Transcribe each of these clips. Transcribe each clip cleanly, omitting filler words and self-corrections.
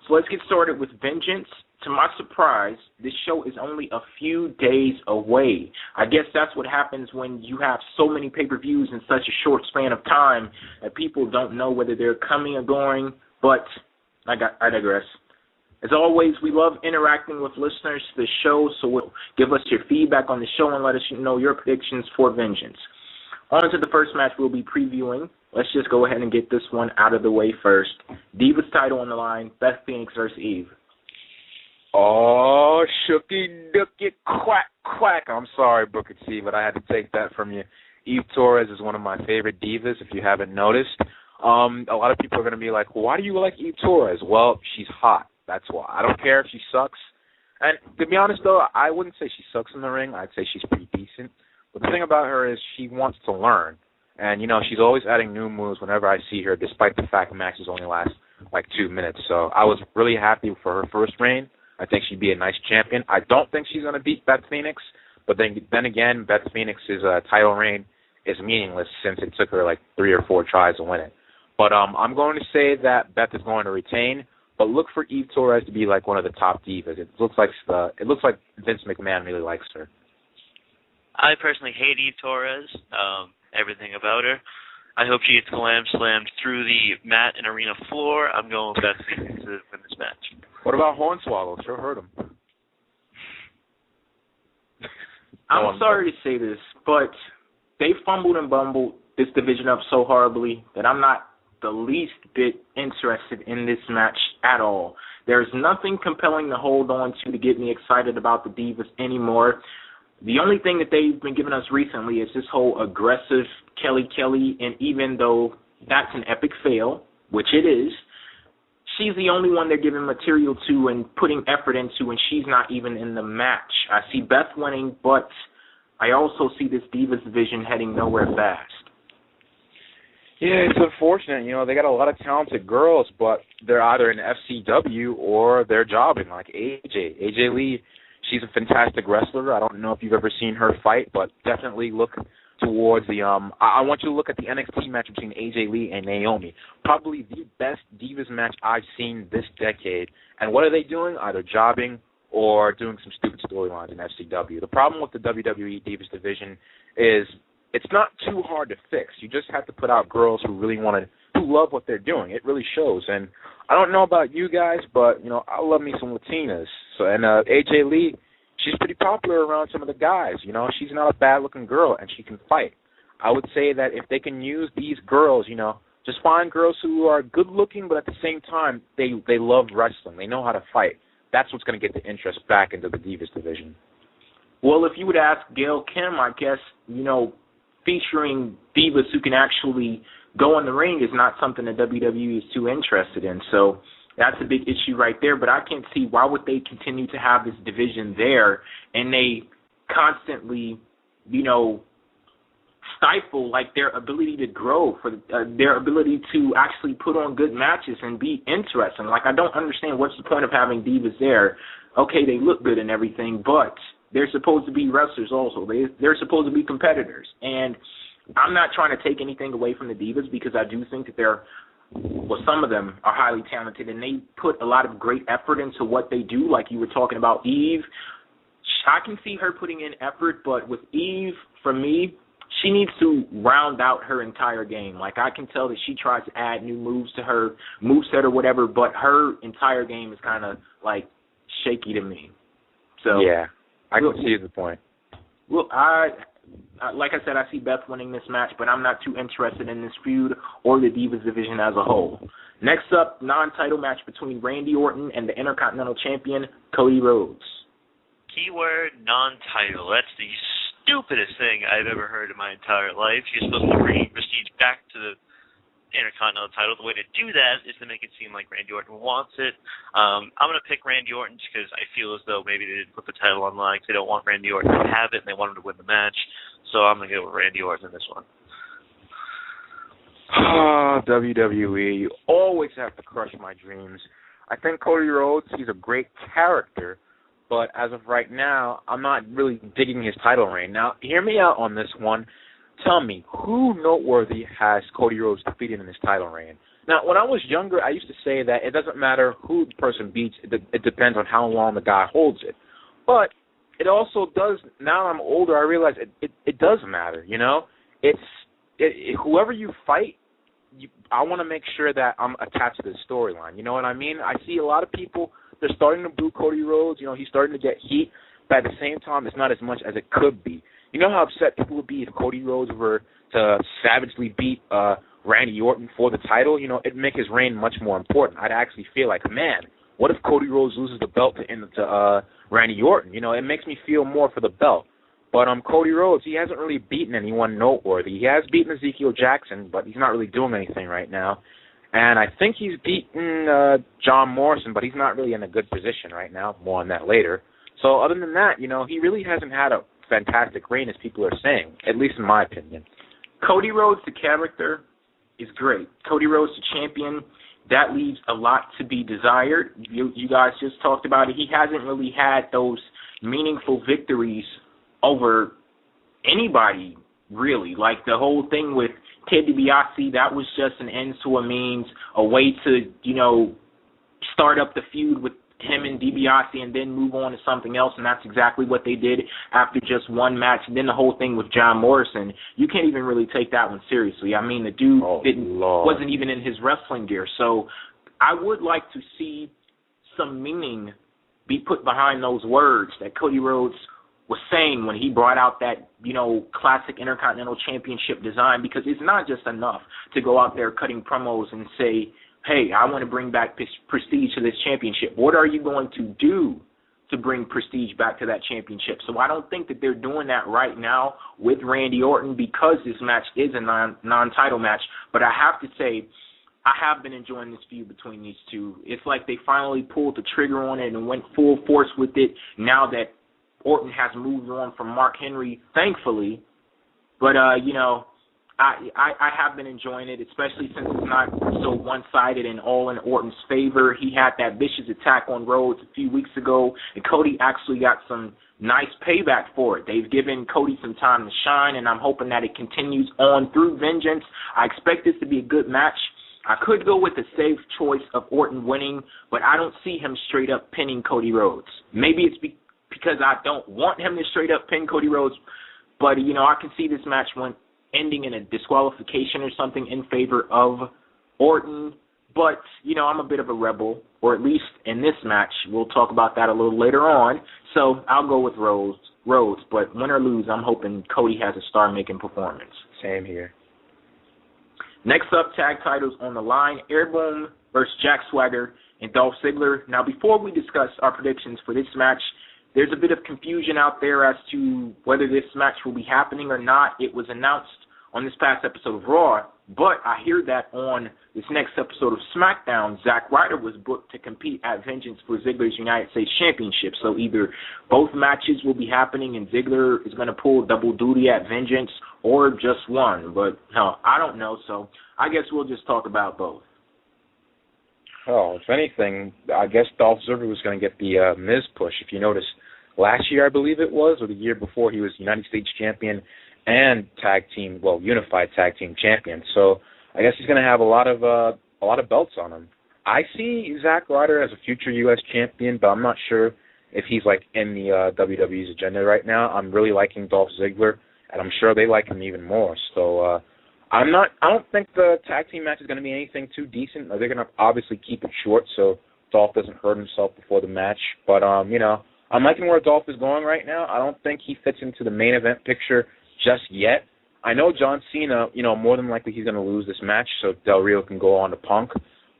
So let's get started with Vengeance. To my surprise, this show is only a few days away. I guess that's what happens when you have so many pay-per-views in such a short span of time that people don't know whether they're coming or going, but I digress. As always, we love interacting with listeners to the show, so give us your feedback on the show and let us know your predictions for Vengeance. On to the first match we'll be previewing. Let's just go ahead and get this one out of the way first. Divas title on the line, Beth Phoenix versus Eve. Oh, shooky dookie quack quack. I'm sorry, Booker T, but I had to take that from you. Eve Torres is one of my favorite divas, if you haven't noticed. A lot of people are going to be like, why do you like Eve Torres? Well, she's hot. That's why. I don't care if she sucks. And to be honest, though, I wouldn't say she sucks in the ring. I'd say she's pretty decent. But the thing about her is she wants to learn. And, she's always adding new moves whenever I see her, despite the fact the matches only last like 2 minutes. So I was really happy for her first reign. I think she'd be a nice champion. I don't think she's going to beat Beth Phoenix. But then again, Beth Phoenix's title reign is meaningless since it took her like 3 or 4 tries to win it. But I'm going to say that Beth is going to retain. But look for Eve Torres to be like one of the top divas. It looks like Vince McMahon really likes her. I personally hate Eve Torres. Everything about her. I hope she gets slammed through the mat and arena floor. I'm going with Beth Phoenix to win this match. What about Hornswoggle? Sure heard him. I'm sorry to say this, but they fumbled and bumbled this division up so horribly that I'm not the least bit interested in this match at all. There's nothing compelling to hold on to get me excited about the Divas anymore. The only thing that they've been giving us recently is this whole aggressive Kelly, and even though that's an epic fail, which it is, she's the only one they're giving material to and putting effort into, and she's not even in the match. I see Beth winning, but I also see this Divas division heading nowhere fast. Yeah, it's unfortunate. They got a lot of talented girls, but they're either in FCW or they're jobbing, like AJ. AJ Lee, she's a fantastic wrestler. I don't know if you've ever seen her fight, but definitely look towards the I want you to look at the NXT match between AJ Lee and Naomi. Probably the best Divas match I've seen this decade. And what are they doing? Either jobbing or doing some stupid storylines in FCW. The problem with the WWE Divas division is it's not too hard to fix. You just have to put out girls who really who love what they're doing. It really shows. And I don't know about you guys, but I love me some Latinas. So AJ Lee, she's pretty popular around some of the guys. She's not a bad-looking girl, and she can fight. I would say that if they can use these girls, just find girls who are good-looking, but at the same time, they love wrestling. They know how to fight. That's what's going to get the interest back into the Divas division. Well, if you would ask Gail Kim, I guess, featuring divas who can actually go in the ring is not something that WWE is too interested in. So that's a big issue right there. But I can't see why would they continue to have this division there and they constantly, stifle like their ability to grow, for their ability to actually put on good matches and be interesting. Like, I don't understand what's the point of having divas there. Okay, they look good and everything, but they're supposed to be wrestlers also. They're supposed to be competitors. And I'm not trying to take anything away from the divas because I do think that some of them are highly talented and they put a lot of great effort into what they do, like you were talking about Eve. I can see her putting in effort, but with Eve, for me, she needs to round out her entire game. Like, I can tell that she tries to add new moves to her moveset or whatever, but her entire game is kind of, like, shaky to me. So yeah. I can see the point. Well, like I said, I see Beth winning this match, but I'm not too interested in this feud or the Divas division as a whole. Next up, non-title match between Randy Orton and the Intercontinental Champion, Cody Rhodes. Keyword non-title. That's the stupidest thing I've ever heard in my entire life. You're supposed to bring prestige back to the Intercontinental title. The way to do that is to make it seem like Randy Orton wants it. I'm going to pick Randy Orton because I feel as though maybe they didn't put the title on the line because they don't want Randy Orton to have it and they want him to win the match. So I'm going to go with Randy Orton in this one. WWE, you always have to crush my dreams. I think Cody Rhodes, he's a great character, but as of right now, I'm not really digging his title reign. Now, hear me out on this one. Tell me, who noteworthy has Cody Rhodes defeated in his title reign? Now, when I was younger, I used to say that it doesn't matter who the person beats. It depends on how long the guy holds it. But it also does, now I'm older, I realize it does matter, you know? Whoever you fight, I want to make sure that I'm attached to the storyline. You know what I mean? I see a lot of people, they're starting to boo Cody Rhodes. You know, he's starting to get heat, but at the same time, it's not as much as it could be. You know how upset people would be if Cody Rhodes were to savagely beat Randy Orton for the title? You know, it'd make his reign much more important. I'd actually feel like, man, what if Cody Rhodes loses the belt to Randy Orton? You know, it makes me feel more for the belt. But Cody Rhodes, he hasn't really beaten anyone noteworthy. He has beaten Ezekiel Jackson, but he's not really doing anything right now. And I think he's beaten John Morrison, but he's not really in a good position right now. More on that later. So other than that, you know, he really hasn't had a fantastic reign, as people are saying, at least in my opinion. Cody Rhodes, the character, is great. Cody Rhodes, the champion, that leaves a lot to be desired. You guys just talked about it. He hasn't really had those meaningful victories over anybody, really. Like the whole thing with Ted DiBiase, that was just an end to a means, a way to, you know, start up the feud with him and DiBiase and then move on to something else, and that's exactly what they did after just one match. And then the whole thing with John Morrison, you can't even really take that one seriously. I mean, the dude wasn't even in his wrestling gear. So I would like to see some meaning be put behind those words that Cody Rhodes was saying when he brought out that, you know, classic Intercontinental Championship design, because it's not just enough to go out there cutting promos and say, hey, I want to bring back prestige to this championship. What are you going to do to bring prestige back to that championship? So I don't think that they're doing that right now with Randy Orton, because this match is a non-title match. But I have to say, I have been enjoying this feud between these two. It's like they finally pulled the trigger on it and went full force with it now that Orton has moved on from Mark Henry, thankfully. But, you know, I have been enjoying it, especially since it's not so one-sided and all in Orton's favor. He had that vicious attack on Rhodes a few weeks ago, and Cody actually got some nice payback for it. They've given Cody some time to shine, and I'm hoping that it continues on through Vengeance. I expect this to be a good match. I could go with the safe choice of Orton winning, but I don't see him straight up pinning Cody Rhodes. Maybe it's because I don't want him to straight up pin Cody Rhodes, but, you know, I can see this match ending in a disqualification or something in favor of Orton. But, you know, I'm a bit of a rebel, or at least in this match. We'll talk about that a little later on. So I'll go with Rhodes. But win or lose, I'm hoping Cody has a star-making performance. Same here. Next up, tag titles on the line, Airboom versus Jack Swagger and Dolph Ziggler. Now, before we discuss our predictions for this match, there's a bit of confusion out there as to whether this match will be happening or not. It was announced on this past episode of Raw, but I hear that on this next episode of SmackDown, Zack Ryder was booked to compete at Vengeance for Ziggler's United States Championship. So either both matches will be happening and Ziggler is going to pull double duty at Vengeance, or just one. But no, I don't know, so I guess we'll just talk about both. Oh, if anything, I guess Dolph Ziggler was going to get the Miz push. If you notice, last year I believe it was, or the year before, he was United States champion and unified tag team champion. So I guess he's going to have a lot of belts on him. I see Zack Ryder as a future U.S. champion, but I'm not sure if he's like in the WWE's agenda right now. I'm really liking Dolph Ziggler, and I'm sure they like him even more. So I don't think the tag team match is going to be anything too decent. They're going to obviously keep it short so Dolph doesn't hurt himself before the match. But you know, I'm liking where Dolph is going right now. I don't think he fits into the main event picture just yet. I know John Cena, you know, more than likely he's going to lose this match so Del Rio can go on to Punk.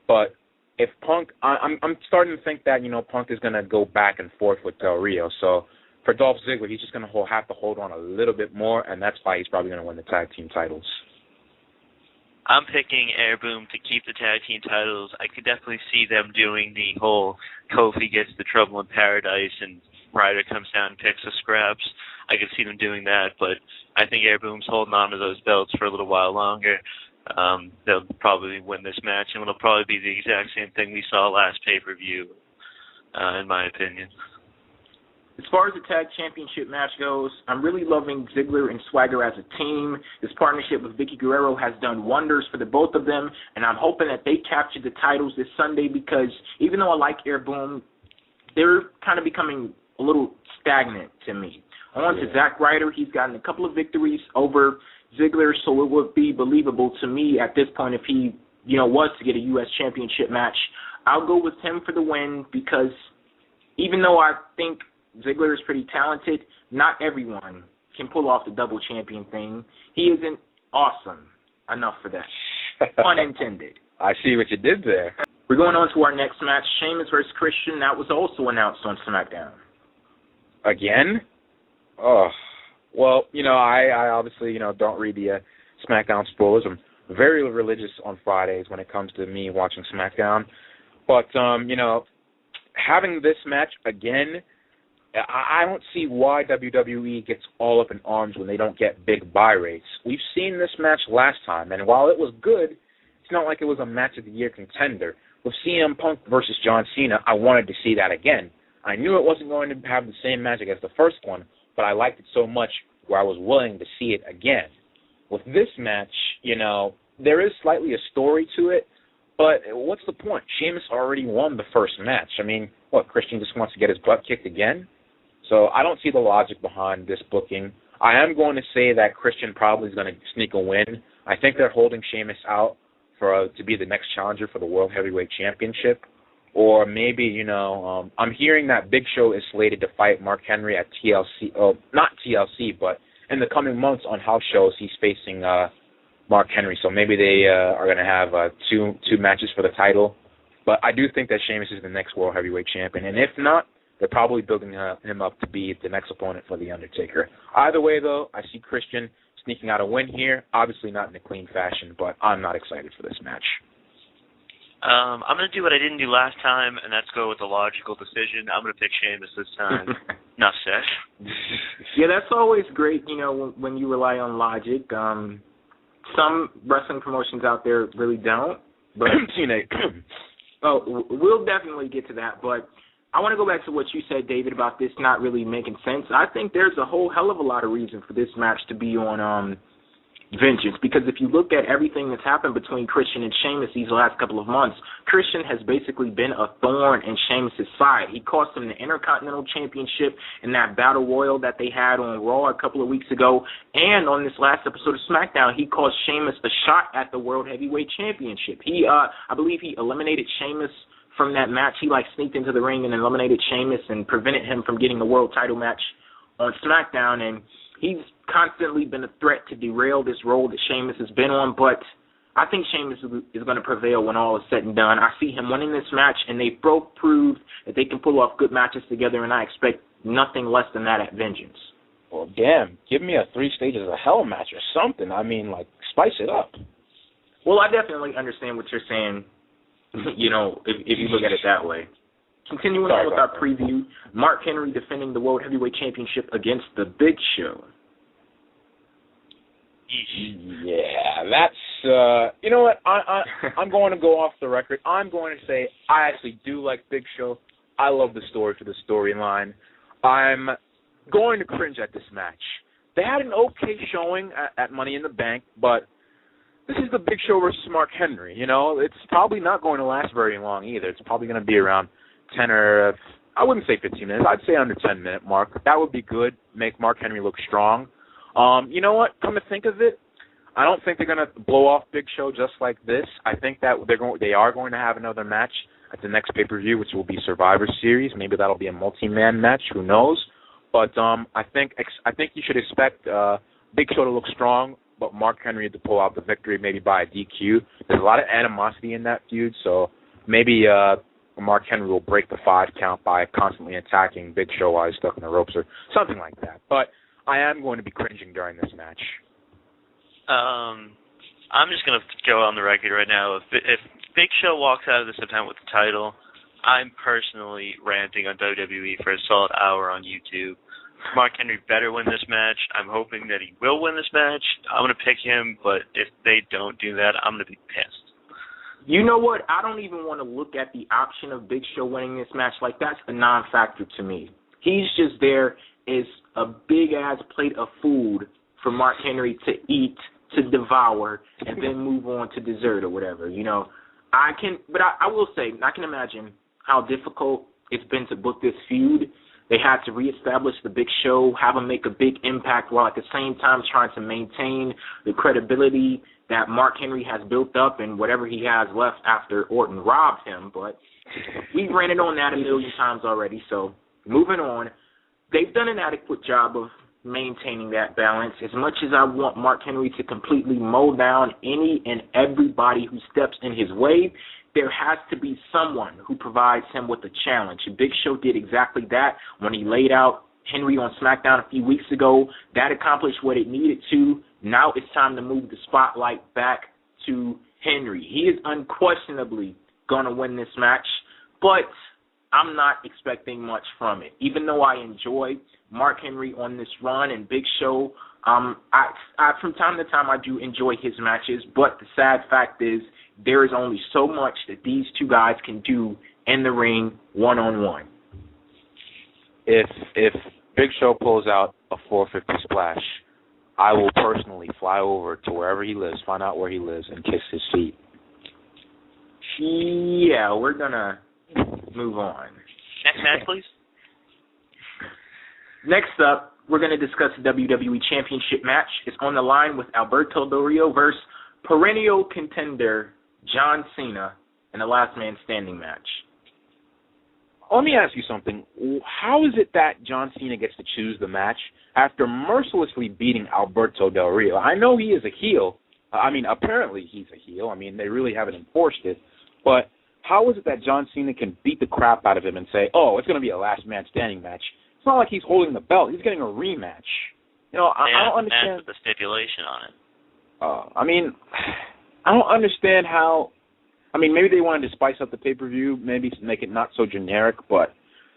But if Punk, I'm starting to think that, you know, Punk is going to go back and forth with Del Rio. So for Dolph Ziggler, he's just going to have to hold on a little bit more, and that's why he's probably going to win the tag team titles. I'm picking Airboom to keep the tag team titles. I could definitely see them doing the whole Kofi gets the Trouble in Paradise and Ryder comes down and picks the scraps. I could see them doing that, but I think Airboom's holding on to those belts for a little while longer. They'll probably win this match, and it'll probably be the exact same thing we saw last pay-per-view, in my opinion. As far as the tag championship match goes, I'm really loving Ziggler and Swagger as a team. This partnership with Vicky Guerrero has done wonders for the both of them, and I'm hoping that they capture the titles this Sunday because even though I like Air Boom, they're kind of becoming a little stagnant to me. On to Zack Ryder, he's gotten a couple of victories over Ziggler, so it would be believable to me at this point if he, was to get a U.S. championship match. I'll go with him for the win because even though I think Ziggler is pretty talented, not everyone can pull off the double champion thing. He isn't awesome enough for that. Pun intended. I see what you did there. We're going on to our next match, Sheamus versus Christian. That was also announced on SmackDown. Again? Oh, well, I obviously, don't read the SmackDown spoilers. I'm very religious on Fridays when it comes to me watching SmackDown. But, having this match again, I don't see why WWE gets all up in arms when they don't get big buy rates. We've seen this match last time, and while it was good, it's not like it was a match of the year contender. With CM Punk versus John Cena, I wanted to see that again. I knew it wasn't going to have the same magic as the first one, but I liked it so much where I was willing to see it again. With this match, there is slightly a story to it, but what's the point? Sheamus already won the first match. I mean, Christian just wants to get his butt kicked again? So I don't see the logic behind this booking. I am going to say that Christian probably is going to sneak a win. I think they're holding Sheamus out to be the next challenger for the World Heavyweight Championship. Or maybe, I'm hearing that Big Show is slated to fight Mark Henry at TLC. Oh, not TLC, but in the coming months on house shows, he's facing Mark Henry. So maybe they are going to have two matches for the title. But I do think that Sheamus is the next World Heavyweight Champion. And if not, they're probably building him up to be the next opponent for The Undertaker. Either way, though, I see Christian sneaking out a win here. Obviously not in a clean fashion, but I'm not excited for this match. I'm going to do what I didn't do last time, and that's go with a logical decision. I'm going to pick Sheamus this time. Enough said. Yeah, that's always great, when you rely on logic. Some wrestling promotions out there really don't. But we'll definitely get to that, but I want to go back to what you said, David, about this not really making sense. I think there's a whole hell of a lot of reason for this match to be on Vengeance, because if you look at everything that's happened between Christian and Sheamus these last couple of months, Christian has basically been a thorn in Sheamus' side. He cost him the Intercontinental Championship in that Battle Royal that they had on Raw a couple of weeks ago, and on this last episode of SmackDown, he cost Sheamus a shot at the World Heavyweight Championship. I believe he eliminated Sheamus from that match. He sneaked into the ring and eliminated Sheamus and prevented him from getting the world title match on SmackDown, and he's constantly been a threat to derail this role that Sheamus has been on, but I think Sheamus is going to prevail when all is said and done. I see him winning this match, and they both proved that they can pull off good matches together, and I expect nothing less than that at Vengeance. Well, damn, give me a 3 Stages of Hell match or something. I mean, spice it up. Well, I definitely understand what you're saying, if you look at it that way. Continuing on with our preview, Mark Henry defending the World Heavyweight Championship against The Big Show. Yeah, that's, you know what, I'm going to go off the record. I'm going to say I actually do like Big Show. I love the story for the storyline. I'm going to cringe at this match. They had an okay showing at Money in the Bank, but this is The Big Show versus Mark Henry, It's probably not going to last very long either. It's probably going to be around 10 or, I wouldn't say 15 minutes. I'd say under 10-minute mark. That would be good, make Mark Henry look strong. You know what? Come to think of it, I don't think they're going to blow off Big Show just like this. I think that they are going to have another match at the next pay-per-view, which will be Survivor Series. Maybe that'll be a multi-man match. Who knows? But I think you should expect Big Show to look strong, but Mark Henry to pull out the victory, maybe by a DQ. There's a lot of animosity in that feud, so maybe Mark Henry will break the 5 count by constantly attacking Big Show while he's stuck in the ropes or something like that. But I am going to be cringing during this match. I'm just going to go on the record right now. If Big Show walks out of this event with the title, I'm personally ranting on WWE for a solid hour on YouTube. Mark Henry better win this match. I'm hoping that he will win this match. I'm going to pick him, but if they don't do that, I'm going to be pissed. You know what? I don't even want to look at the option of Big Show winning this match. That's a non-factor to me. He's just there as a big-ass plate of food for Mark Henry to eat, to devour, and then move on to dessert or whatever. I will say, I can imagine how difficult it's been to book this feud. They had to reestablish the Big Show, have him make a big impact while at the same time trying to maintain the credibility that Mark Henry has built up and whatever he has left after Orton robbed him. But we've ranted on that a million times already, so moving on. They've done an adequate job of maintaining that balance. As much as I want Mark Henry to completely mow down any and everybody who steps in his way, there has to be someone who provides him with a challenge. Big Show did exactly that when he laid out Henry on SmackDown a few weeks ago. That accomplished what it needed to. Now it's time to move the spotlight back to Henry. He is unquestionably going to win this match, but I'm not expecting much from it. Even though I enjoy Mark Henry on this run and Big Show, I from time to time I do enjoy his matches, but the sad fact is there is only so much that these two guys can do in the ring one-on-one. If Big Show pulls out a 450 splash, I will personally fly over to wherever he lives, find out where he lives, and kiss his feet. Yeah, we're going to move on. Next match, please. Next up, we're going to discuss the WWE Championship match. It's on the line with Alberto Del Rio versus perennial contender John Cena in a last man standing match. Let me ask you something. How is it that John Cena gets to choose the match after mercilessly beating Alberto Del Rio? I know he is a heel. Apparently he's a heel. They really haven't enforced it. But how is it that John Cena can beat the crap out of him and say, oh, it's going to be a last man standing match? It's not like he's holding the belt. He's getting a rematch. I don't understand. With the stipulation on it. I don't understand how. Maybe they wanted to spice up the pay-per-view, maybe make it not so generic. But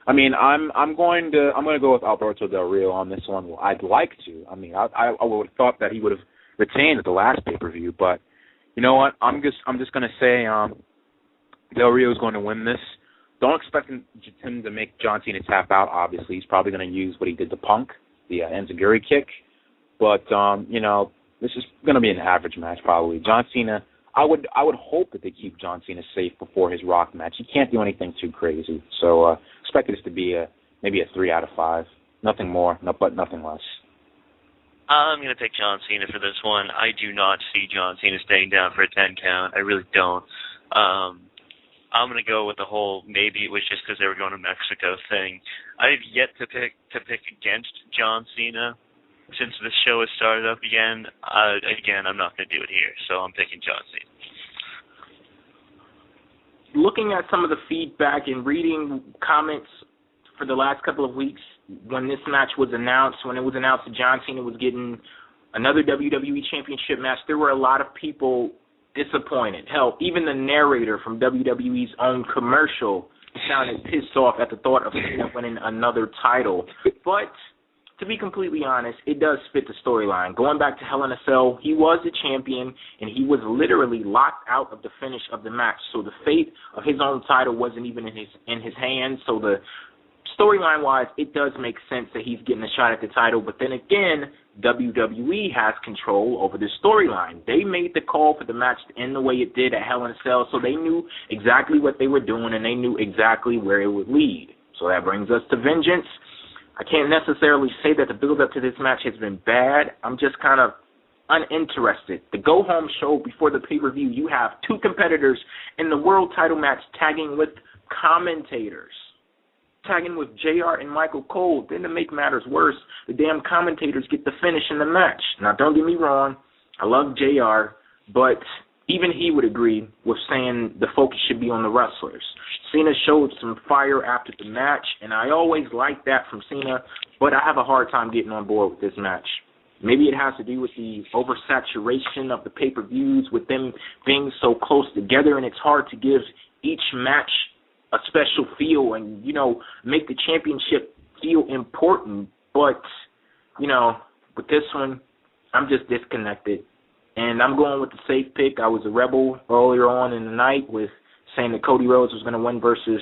I'm going to go with Alberto Del Rio on this one. Well, I'd like to. I would have thought that he would have retained at the last pay-per-view. But you know what? I'm just going to say Del Rio is going to win this. Don't expect him to make John Cena tap out. Obviously, he's probably going to use what he did to Punk, the enziguri kick. But this is going to be an average match probably. John Cena. I would hope that they keep John Cena safe before his Rock match. He can't do anything too crazy. So expect this to be maybe a 3 out of 5. Nothing more, but nothing less. I'm going to pick John Cena for this one. I do not see John Cena staying down for a 10 count. I really don't. I'm going to go with the whole maybe it was just because they were going to Mexico thing. I've yet to pick against John Cena. Since the show has started up again, I'm not going to do it here, so I'm picking John Cena. Looking at some of the feedback and reading comments for the last couple of weeks, when this match was announced, when it was announced that John Cena was getting another WWE Championship match, there were a lot of people disappointed. Hell, even the narrator from WWE's own commercial sounded pissed off at the thought of Cena winning another title. But to be completely honest, it does fit the storyline. Going back to Hell in a Cell, he was the champion, and he was literally locked out of the finish of the match. So the fate of his own title wasn't even in his hands. So the storyline-wise, it does make sense that he's getting a shot at the title. But then again, WWE has control over the storyline. They made the call for the match to end the way it did at Hell in a Cell, so they knew exactly what they were doing, and they knew exactly where it would lead. So that brings us to Vengeance. I can't necessarily say that the build-up to this match has been bad. I'm just kind of uninterested. The go-home show before the pay-per-view, you have two competitors in the world title match tagging with commentators, tagging with JR and Michael Cole. Then to make matters worse, the damn commentators get the finish in the match. Now, don't get me wrong. I love JR, but even he would agree with saying the focus should be on the wrestlers. Cena showed some fire after the match, and I always like that from Cena, but I have a hard time getting on board with this match. Maybe it has to do with the oversaturation of the pay-per-views, with them being so close together, and it's hard to give each match a special feel and, make the championship feel important. But, with this one, I'm just disconnected. And I'm going with the safe pick. I was a rebel earlier on in the night with saying that Cody Rhodes was going to win versus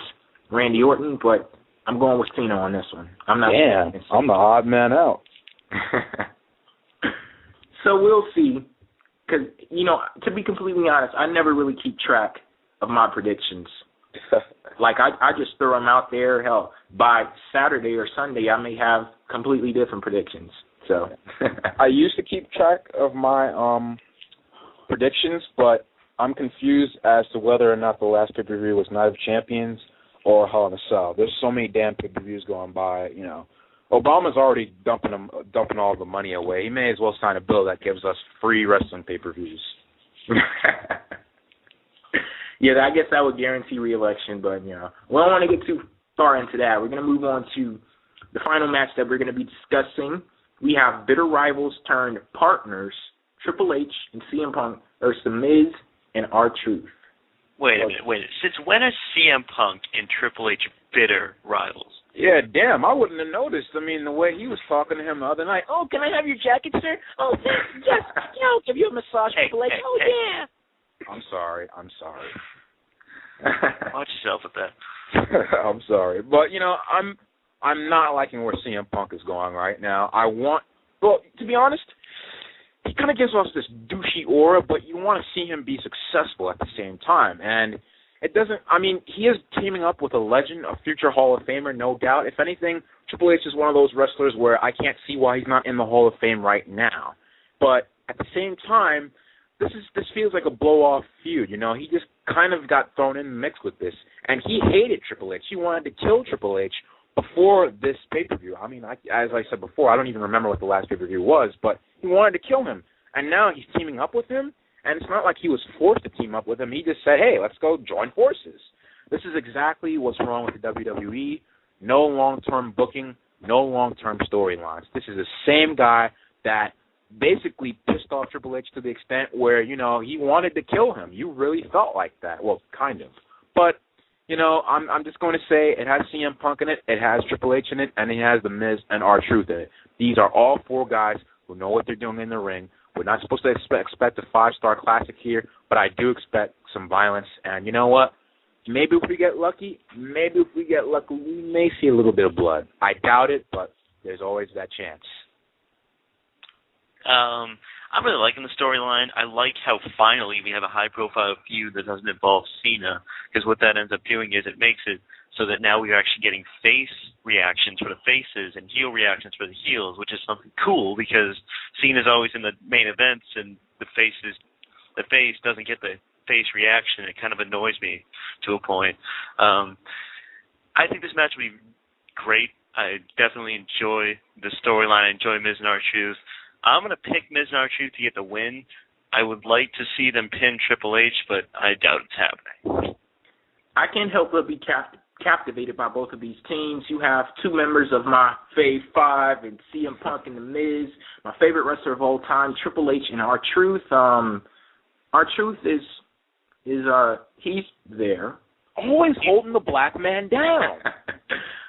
Randy Orton, but I'm going with Cena on this one. I'm not. Damn, I'm the odd man out. So we'll see. Because, to be completely honest, I never really keep track of my predictions. Like, I just throw them out there. Hell, by Saturday or Sunday, I may have completely different predictions. So I used to keep track of my predictions, but I'm confused as to whether or not the last pay-per-view was Night of Champions or Hell in a Cell. There's so many damn pay-per-views going by, Obama's already dumping all the money away. He may as well sign a bill that gives us free wrestling pay-per-views. Yeah, I guess that would guarantee re-election, but, we don't want to get too far into that. We're going to move on to the final match that we're going to be discussing. We have bitter rivals turned partners, Triple H and CM Punk versus The Miz and R-Truth. Wait a minute. Since when is CM Punk and Triple H bitter rivals? Yeah, damn, I wouldn't have noticed. I mean, the way he was talking to him the other night. Oh, can I have your jacket, sir? Oh, thanks. Yes. I'll give you a massage, Triple H. Yeah. I'm sorry. Watch yourself with that. I'm sorry. But, I'm not liking where CM Punk is going right now. To be honest, he kind of gives off this douchey aura, but you want to see him be successful at the same time. And he is teaming up with a legend, a future Hall of Famer, no doubt. If anything, Triple H is one of those wrestlers where I can't see why he's not in the Hall of Fame right now. But at the same time, this feels like a blow-off feud. He just kind of got thrown in the mix with this. And he hated Triple H. He wanted to kill Triple H before this pay-per-view. I mean, as I said before, I don't even remember what the last pay-per-view was, but he wanted to kill him. And now he's teaming up with him. And it's not like he was forced to team up with him. He just said, hey, let's go join forces. This is exactly what's wrong with the WWE. No long-term booking, no long-term storylines. This is the same guy that basically pissed off Triple H to the extent where, he wanted to kill him. You really felt like that. Well, kind of. But, I'm just going to say it has CM Punk in it, it has Triple H in it, and it has The Miz and R-Truth in it. These are all four guys who know what they're doing in the ring. We're not supposed to expect a 5-star classic here, but I do expect some violence. And you know what? Maybe if we get lucky, we may see a little bit of blood. I doubt it, but there's always that chance. I'm really liking the storyline. I like how finally we have a high-profile feud that doesn't involve Cena, because what that ends up doing is it makes it so that now we're actually getting face reactions for the faces and heel reactions for the heels, which is something cool because Cena's always in the main events and the face doesn't get the face reaction. It kind of annoys me to a point. I think this match will be great. I definitely enjoy the storyline. I enjoy Miz and R-Truth. I'm going to pick Miz and R-Truth to get the win. I would like to see them pin Triple H, but I doubt it's happening. I can't help but be captivated by both of these teams. You have two members of my Fave 5 and CM Punk and The Miz, my favorite wrestler of all time, Triple H and R-Truth. R-Truth he's there. Always holding the black man down.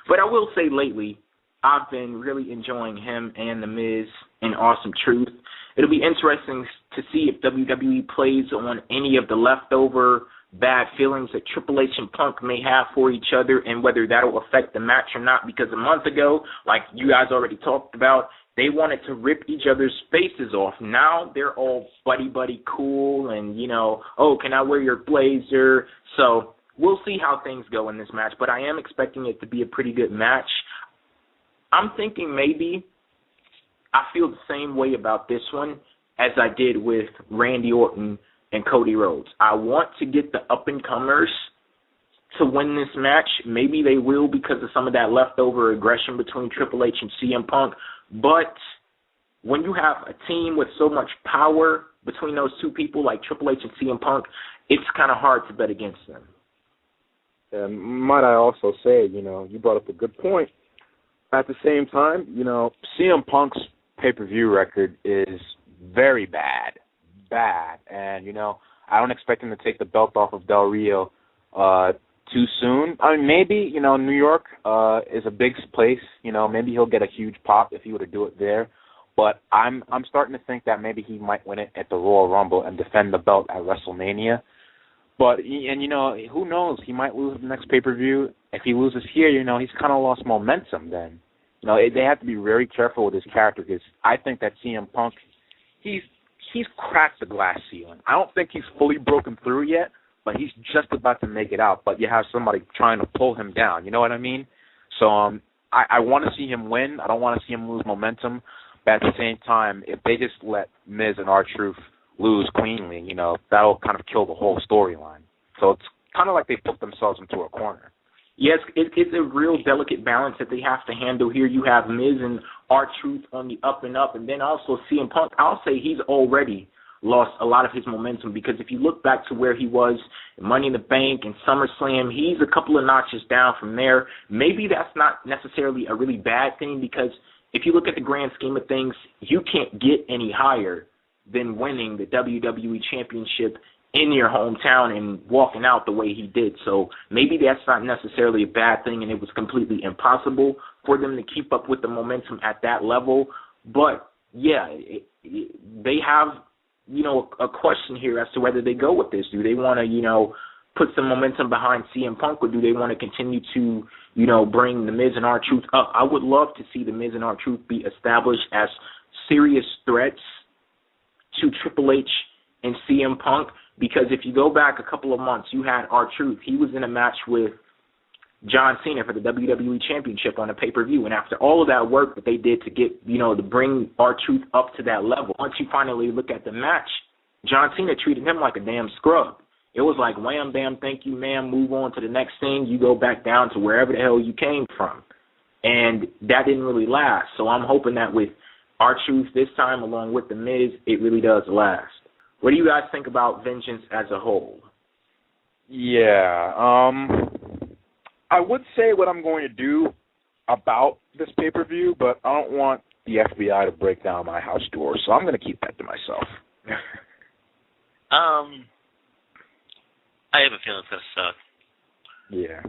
But I will say lately, I've been really enjoying him and The Miz and Awesome Truth. It'll be interesting to see if WWE plays on any of the leftover bad feelings that Triple H and Punk may have for each other and whether that will affect the match or not, because a month ago, like you guys already talked about, they wanted to rip each other's faces off. Now they're all buddy cool and, oh, can I wear your blazer? So we'll see how things go in this match, but I am expecting it to be a pretty good match. I'm thinking maybe I feel the same way about this one as I did with Randy Orton and Cody Rhodes. I want to get the up-and-comers to win this match. Maybe they will because of some of that leftover aggression between Triple H and CM Punk. But when you have a team with so much power between those two people like Triple H and CM Punk, it's kind of hard to bet against them. And might I also say, you brought up a good point. At the same time, CM Punk's pay-per-view record is very bad. And, I don't expect him to take the belt off of Del Rio too soon. I mean, maybe, New York is a big place. Maybe he'll get a huge pop if he were to do it there. But I'm starting to think that maybe he might win it at the Royal Rumble and defend the belt at WrestleMania. But, and, you know, who knows? He might lose the next pay-per-view. If he loses here, you know, he's kind of lost momentum then. You know, they have to be very careful with his character because I think that CM Punk, he's cracked the glass ceiling. I don't think he's fully broken through yet, but he's just about to make it out. But you have somebody trying to pull him down. You know what I mean? So I want to see him win. I don't want to see him lose momentum. But at the same time, if they just let Miz and R-Truth lose cleanly, you know, that'll kind of kill the whole storyline. So it's kind of like they put themselves into a corner. Yes, it's a real delicate balance that they have to handle here. You have Miz and R-Truth on the up and up, and then also CM Punk. I'll say he's already lost a lot of his momentum because if you look back to where he was in Money in the Bank and SummerSlam, he's a couple of notches down from there. Maybe that's not necessarily a really bad thing because if you look at the grand scheme of things, you can't get any higher than winning the WWE Championship in your hometown and walking out the way he did. So maybe that's not necessarily a bad thing, and it was completely impossible for them to keep up with the momentum at that level. But, yeah, they have, you know, a question here as to whether they go with this. Do they want to, you know, put some momentum behind CM Punk, or do they want to continue to, you know, bring the Miz and R-Truth up? I would love to see the Miz and R-Truth be established as serious threats to Triple H and CM Punk, because if you go back a couple of months, you had R-Truth. He was in a match with John Cena for the WWE Championship on a pay-per-view, and after all of that work that they did to get, you know, to bring R-Truth up to that level, once you finally look at the match, John Cena treated him like a damn scrub. It was like, wham, bam, thank you, ma'am, move on to the next thing. You go back down to wherever the hell you came from. And that didn't really last. So I'm hoping that with R-Truth this time, along with The Miz, it really does last. What do you guys think about Vengeance as a whole? Yeah, I would say what I'm going to do about this pay-per-view, but I don't want the FBI to break down my house door, so I'm going to keep that to myself. I have a feeling it's going to suck. Yeah.